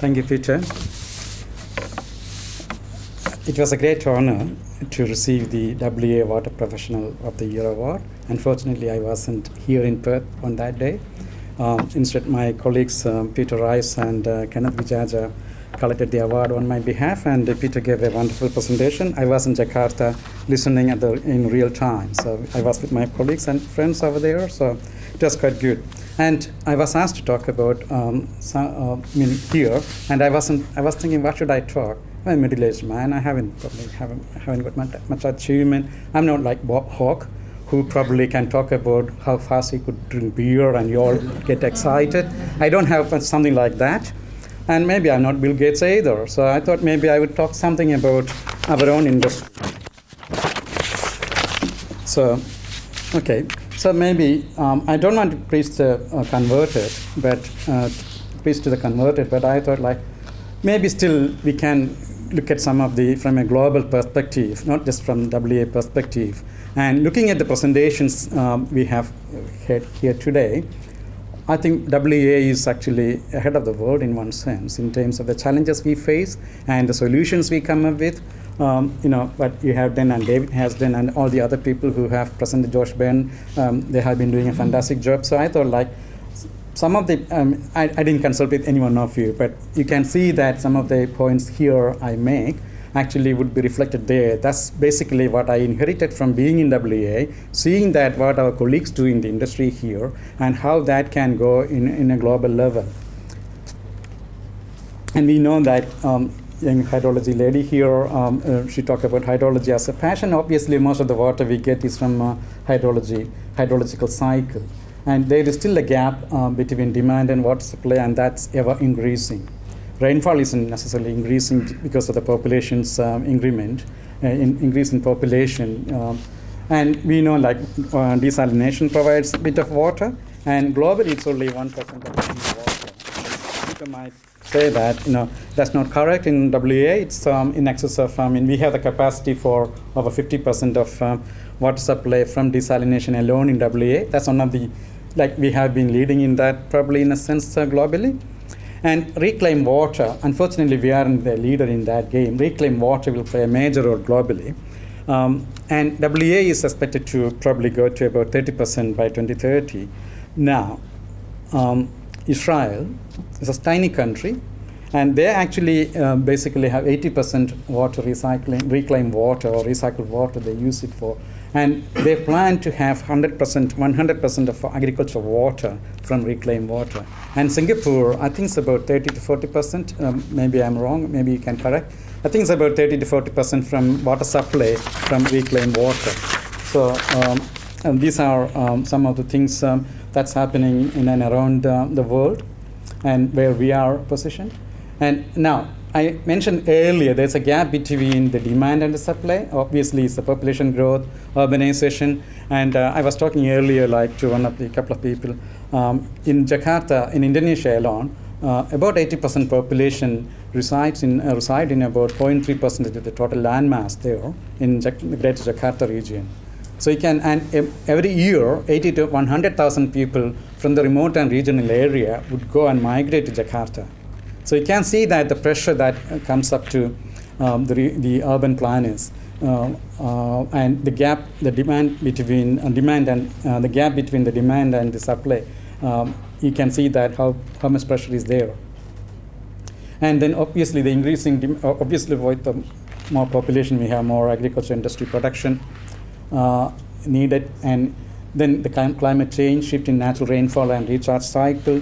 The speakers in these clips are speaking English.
Thank you, Peter. It was a great honor to receive the WA Water Professional of the Year award. Unfortunately, I wasn't here in Perth on that day. Instead, my colleagues Peter Rice and Kenneth Vijaja collected the award on my behalf, and Peter gave a wonderful presentation. I was in Jakarta listening in real time, so I was with my colleagues and friends over there, so it was quite good. And I was asked to talk about here, and I was thinking, what should I talk? I'm a middle-aged man. I haven't got much achievement. I'm not like Bob Hawke, who probably can talk about how fast he could drink beer and you all get excited. I don't have something like that. And maybe I'm not Bill Gates either. So I thought maybe I would talk something about our own industry. So, okay. So maybe I don't want to preach the converted, but preach to the converted. But I thought maybe still we can look at some of from a global perspective, not just from WA perspective. And looking at the presentations we have had here today, I think WA is actually ahead of the world in one sense in terms of the challenges we face and the solutions we come up with. What you have done and David has done and all the other people who have presented, Josh Ben, they have been doing a fantastic job. So I thought some of the, I didn't consult with any one of you, but you can see that some of the points here I make actually would be reflected there. That's basically what I inherited from being in WA, seeing that what our colleagues do in the industry here and how that can go in a global level. And we know that young hydrology lady here, she talked about hydrology as a passion. Obviously, most of the water we get is from hydrological cycle. And there is still a gap between demand and water supply, and that's ever increasing. Rainfall isn't necessarily increasing because of the population's increment, increase in population. And we know desalination provides a bit of water, and globally it's only 1% of the water. People might say that that's not correct. In WA, it's in excess of, we have the capacity for over 50% of water supply from desalination alone in WA. That's one of the, we have been leading in that probably in a sense globally. And reclaimed water, unfortunately we aren't the leader in that game. Reclaimed water will play a major role globally. And WA is expected to probably go to about 30% by 2030. Now, Israel is a tiny country, and they actually basically have 80% water reclaimed water or recycled water they use it for. And they plan to have 100% of agricultural water from reclaimed water. And Singapore, I think it's about 30 to 40%. Maybe I'm wrong, maybe you can correct. I think it's about 30 to 40% from water supply from reclaimed water. So and these are some of the things that's happening in and around the world and where we are positioned. And now, I mentioned earlier there's a gap between the demand and the supply. Obviously, it's the population growth, urbanization, and I was talking earlier to couple of people in Jakarta, in Indonesia alone, about 80% population reside in about 0.3% of the total land mass there in the Greater Jakarta region. So you can, and every year, 80 to 100,000 people from the remote and regional area would go and migrate to Jakarta. So you can see that the pressure that comes up to the urban planners and the gap, the demand between demand and the gap between the demand and the supply. You can see that how much pressure is there. And then obviously the increasing, obviously with the more population, we have more agriculture industry production needed, and then the climate change, shift in natural rainfall and recharge cycle,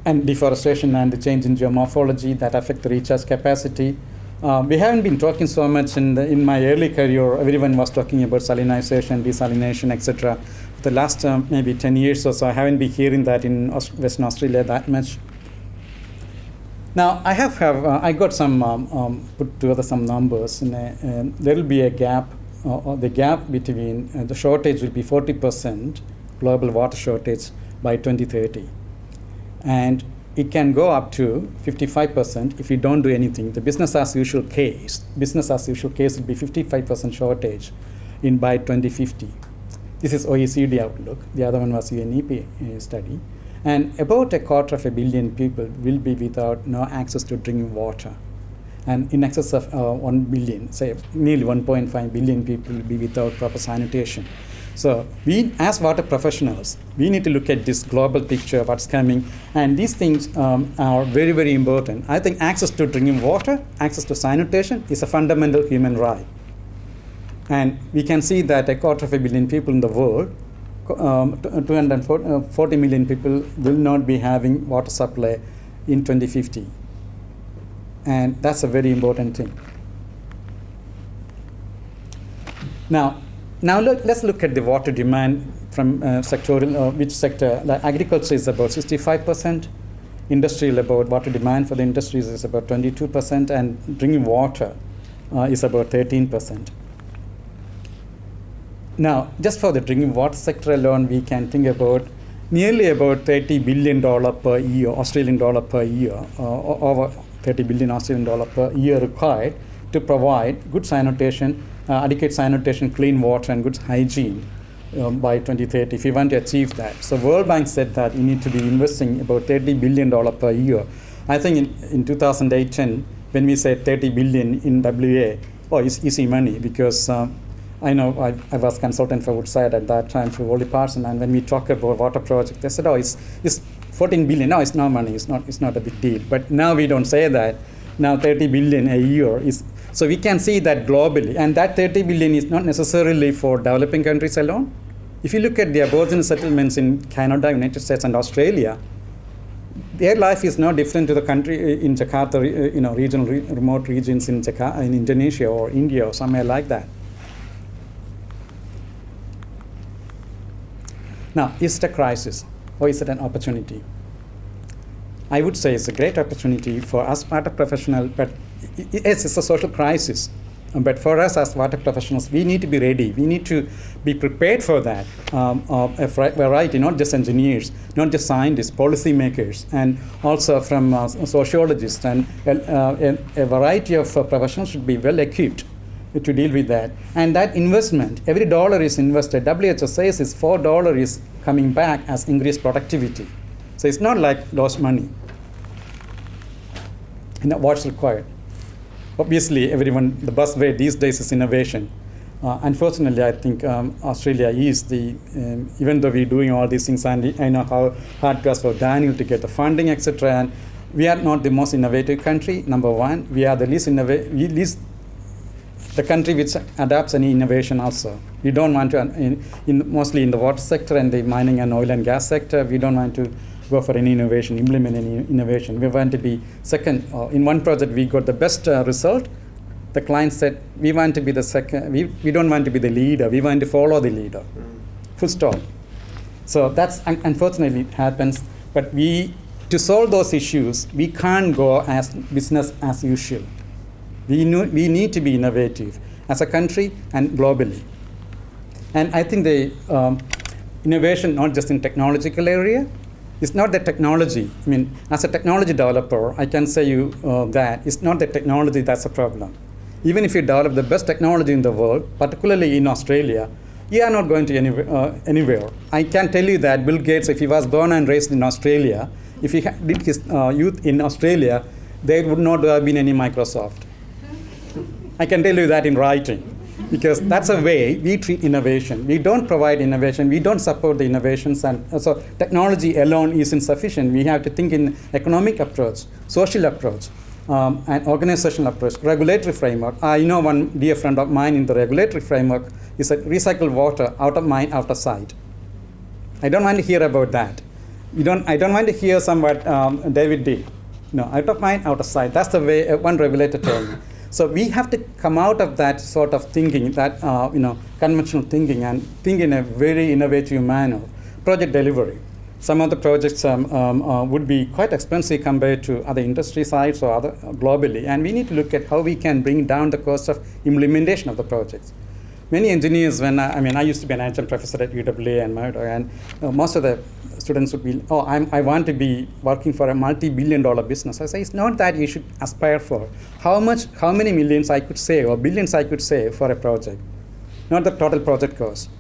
and deforestation and the change in geomorphology that affect the recharge capacity. We haven't been talking so much in my early career. Everyone was talking about salinization, desalination, etc. The last maybe 10 years or so, I haven't been hearing that in Western Australia that much. Now, I got some, put together some numbers. There will be a gap, the gap between, the shortage will be 40% global water shortage by 2030. And it can go up to 55% if you don't do anything. The business as usual case will be 55% shortage by 2050. This is OECD outlook. The other one was UNEP study. And about 250 million people will be without no access to drinking water. And in excess of 1 billion, say nearly 1.5 billion people will be without proper sanitation. So we, as water professionals, we need to look at this global picture of what's coming. And these things are very, very important. I think access to drinking water, access to sanitation is a fundamental human right. And we can see that 250 million people in the world, 240 million people will not be having water supply in 2050. And that's a very important thing. Now let's look at the water demand from sectorial, which sector. Like agriculture is about 65%, industrial about water demand for the industries is about 22%, and drinking water is about 13%. Now, just for the drinking water sector alone, we can think about nearly about $30 billion per year, Australian dollar per year, over 30 billion Australian dollar per year required to provide good sanitation, adequate sanitation, clean water, and good hygiene by 2030 if we want to achieve that. So World Bank said that you need to be investing about $30 billion per year. I think in 2010, when we said 30 billion in WA, it's easy money because I know I was consultant for Woodside at that time for Wally Parson, and when we talk about water project, they said, it's 14 billion. No, it's no money. It's not a big deal. But now we don't say that. Now 30 billion a year is. So we can see that globally, and that 30 billion is not necessarily for developing countries alone. If you look at the Aboriginal settlements in Canada, United States, and Australia, their life is no different to the country in Jakarta, regional remote regions in Indonesia or India or somewhere like that. Now, is it a crisis or is it an opportunity? I would say it's a great opportunity for us water professionals, but yes, it's a social crisis. But for us as water professionals, we need to be ready. We need to be prepared for that. A variety, not just engineers, not just scientists, policymakers, and also from sociologists, and a variety of professionals should be well equipped to deal with that. And that investment, every dollar is invested, WHO says is $4 is coming back as increased productivity. So it's not like lost money. And what's required? Obviously, everyone, the buzzword these days is innovation. Unfortunately, I think Australia is even though we're doing all these things, and I know how hard it was for Daniel to get the funding, etc. And we are not the most innovative country, number one. We are the least the country which adapts any innovation also. We don't want to, mostly in the water sector and the mining and oil and gas sector, we don't want to go for any innovation, implement any innovation. We want to be second. In one project, we got the best result. The client said, we want to be the second, we don't want to be the leader, we want to follow the leader. Full stop. So that's, unfortunately, it happens. But to solve those issues, we can't go as business as usual. We need to be innovative as a country and globally. And I think the innovation, not just in technological area, it's not the technology. I mean, as a technology developer, I can say you that it's not the technology that's a problem. Even if you develop the best technology in the world, particularly in Australia, you are not going to anywhere. I can tell you that Bill Gates, if he was born and raised in Australia, if he did his youth in Australia, there would not have been any Microsoft. I can tell you that in writing, because that's a way we treat innovation. We don't provide innovation. We don't support the innovations. And so technology alone isn't sufficient. We have to think in economic approach, social approach, and organizational approach, regulatory framework. I know one dear friend of mine in the regulatory framework is that recycled water, out of mind, out of sight. I don't want to hear about that. I don't want to hear somewhat David did. No, out of mind, out of sight. That's the way one regulator told me. So we have to come out of that sort of thinking, that conventional thinking, and think in a very innovative manner. Project delivery. Some of the projects would be quite expensive compared to other industry sites or other globally, and we need to look at how we can bring down the cost of implementation of the projects. Many engineers, I used to be an adjunct professor at UWA and Murdoch, and most of the students would be, I want to be working for a multi-billion-dollar business. I say, it's not that you should aspire for. How many millions I could save or billions I could save for a project, not the total project cost.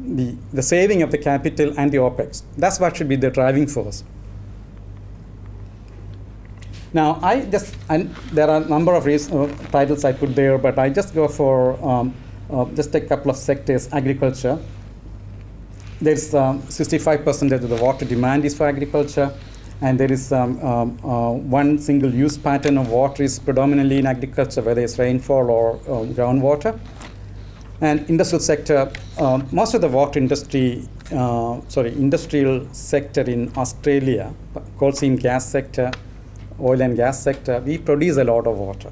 the saving of the capital and the OPEX. That's what should be the driving force. Now, there are a number of titles I put there, but I just go for just a couple of sectors. Agriculture. There's 65% of the water demand is for agriculture, and there is one single use pattern of water is predominantly in agriculture, whether it's rainfall or groundwater. And industrial sector, most of the water industrial sector in Australia, coal seam gas sector, oil and gas sector, we produce a lot of water.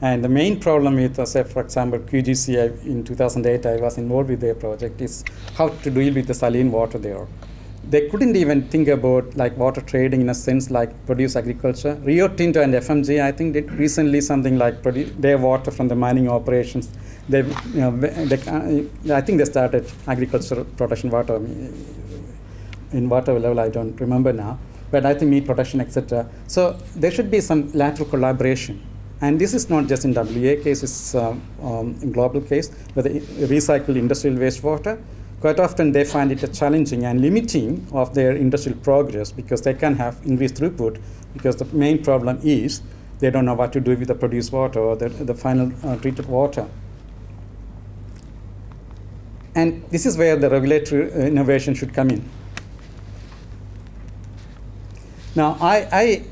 And the main problem with, say, for example, QGC, in 2008, I was involved with their project, is how to deal with the saline water there. They couldn't even think about like water trading in a sense like produce agriculture. Rio Tinto and FMG, I think, did recently something like produce their water from the mining operations. I think they started agricultural production water in water level, I don't remember now. But I think meat production, etc. So there should be some lateral collaboration. And this is not just in WA case, it's in global case, where they recycle industrial wastewater. Quite often they find it challenging and limiting of their industrial progress because they can have increased throughput because the main problem is they don't know what to do with the produced water or the final treated water. And this is where the regulatory innovation should come in. Now,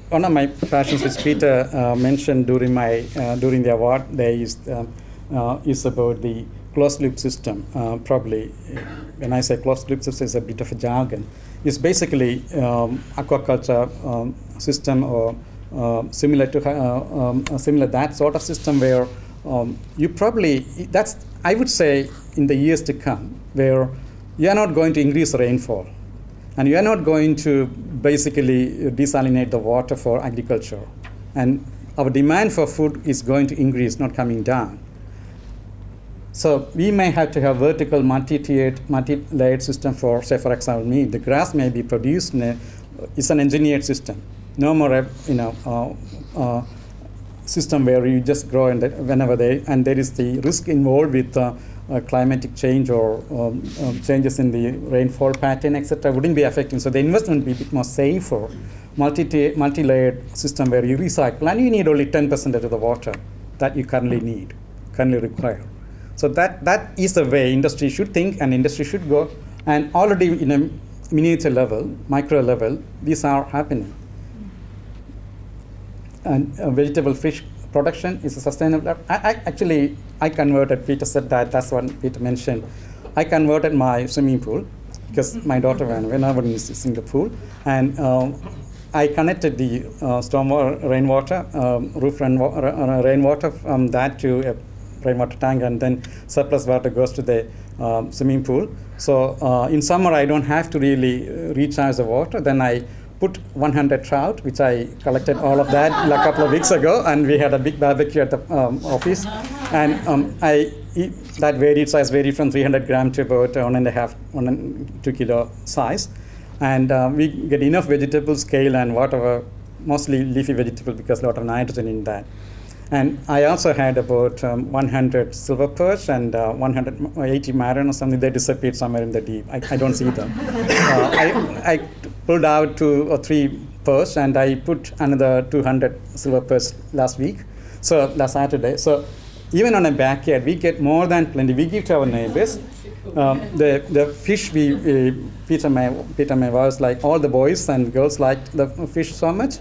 one of my passions, which Peter mentioned during the award day, is about the closed loop system. Probably, when I say closed loop system, it's a bit of a jargon. It's basically aquaculture system or similar that sort of system where I would say in the years to come, where you are not going to increase rainfall. And you are not going to basically desalinate the water for agriculture. And our demand for food is going to increase, not coming down. So we may have to have vertical multi-layered system for, say, for example, meat. The grass may be produced it's an engineered system. No more, system where you just grow and there is the risk involved with climatic change or changes in the rainfall pattern, etc., wouldn't be affecting. So the investment would be a bit more safe for multi-layered system where you recycle, and you need only 10% of the water that you currently require. So that is the way industry should think and industry should go. And already in a miniature level, micro level, these are happening. And vegetable fish production is a sustainable. I converted, Peter said that's what Peter mentioned. I converted my swimming pool because my daughter whenever using the pool, and I connected the stormwater rainwater, roof rainwater from that to a rainwater tank, and then surplus water goes to the swimming pool. So in summer I don't have to really recharge the water. Then I put 100 trout, which I collected all of that a couple of weeks ago, and we had a big barbecue at the office. And size varied from 300 gram to about 2 kilo size. And we get enough vegetables, kale and whatever, mostly leafy vegetable because a lot of nitrogen in that. And I also had about 100 silver perch and 180 marron or something. They disappeared somewhere in the deep. I don't see them. I pulled out 2 or 3 perch, and I put another 200 silver perch last Saturday. So even on a backyard, we get more than plenty. We give to our neighbors. The fish, Peter, my wife, like all the boys and girls liked the fish so much.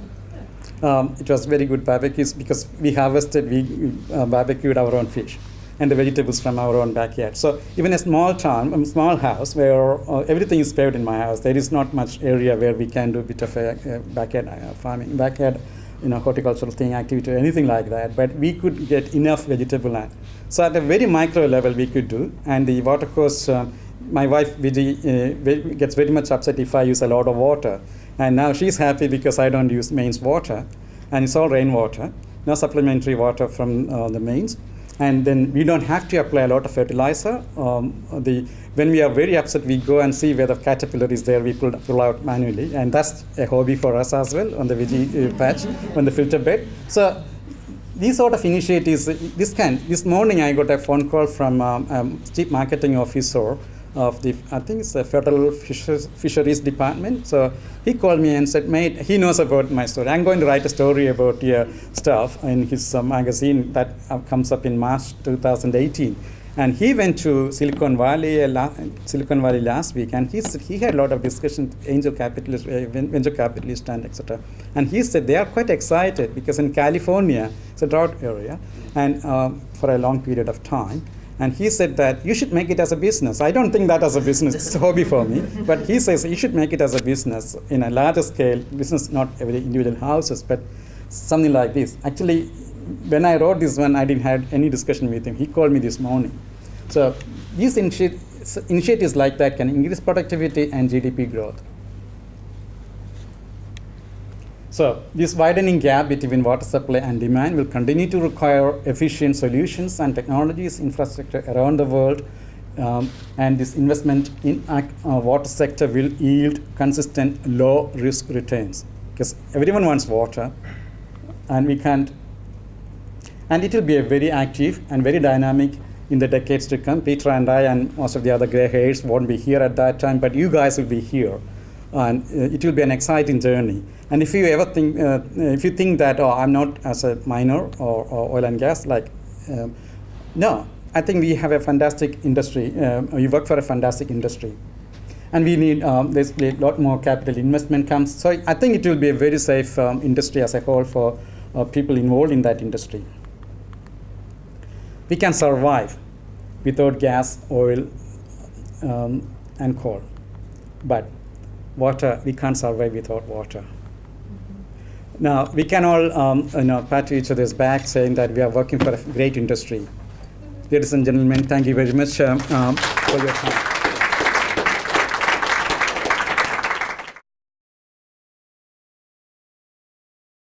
It was very good barbecues because we barbecued our own fish and the vegetables from our own backyard. So even a small town, small house where everything is paved in my house, there is not much area where we can do a bit of a backyard farming, horticultural activity or anything like that. But we could get enough vegetable land. So at a very micro level we could do. And the water course, my wife Vijay gets very much upset if I use a lot of water. And now she's happy because I don't use mains water, and it's all rainwater, no supplementary water from the mains. And then we don't have to apply a lot of fertilizer. When we are very upset, we go and see where the caterpillar is there. We pull out manually, and that's a hobby for us as well on the veggie patch, on the filter bed. So these sort of initiatives, this morning I got a phone call from chief marketing officer of the, I think it's the Federal Fisheries Department. So he called me and said, mate, he knows about my story. I'm going to write a story about your stuff in his magazine that comes up in March 2018. And he went to Silicon Valley last week, and he had a lot of discussion with angel capitalists, venture capitalists, and etc. And he said they are quite excited because in California, it's a drought area, and for a long period of time. And he said that you should make it as a business. I don't think that as a business, it's a hobby for me. But he says you should make it as a business in a larger scale, business, not every individual houses, but something like this. Actually, when I wrote this one, I didn't have any discussion with him. He called me this morning. So these initiatives like that can increase productivity and GDP growth. So this widening gap between water supply and demand will continue to require efficient solutions and technologies, infrastructure around the world, and this investment in water sector will yield consistent low risk returns because everyone wants water, and we can't. And it will be a very active and very dynamic in the decades to come. Peter and I and most of the other gray hairs won't be here at that time, but you guys will be here. And it will be an exciting journey. And if you ever think, if you think that, oh, I'm not as a miner or oil and gas, no, I think we have a fantastic industry. You work for a fantastic industry. And we need, there's a lot more capital investment comes. So I think it will be a very safe industry as a whole for people involved in that industry. We can survive without gas, oil, and coal. But water, we can't survive without water. Mm-hmm. Now, we can all pat each other's back saying that we are working for a great industry. Ladies and gentlemen, thank you very much for your time.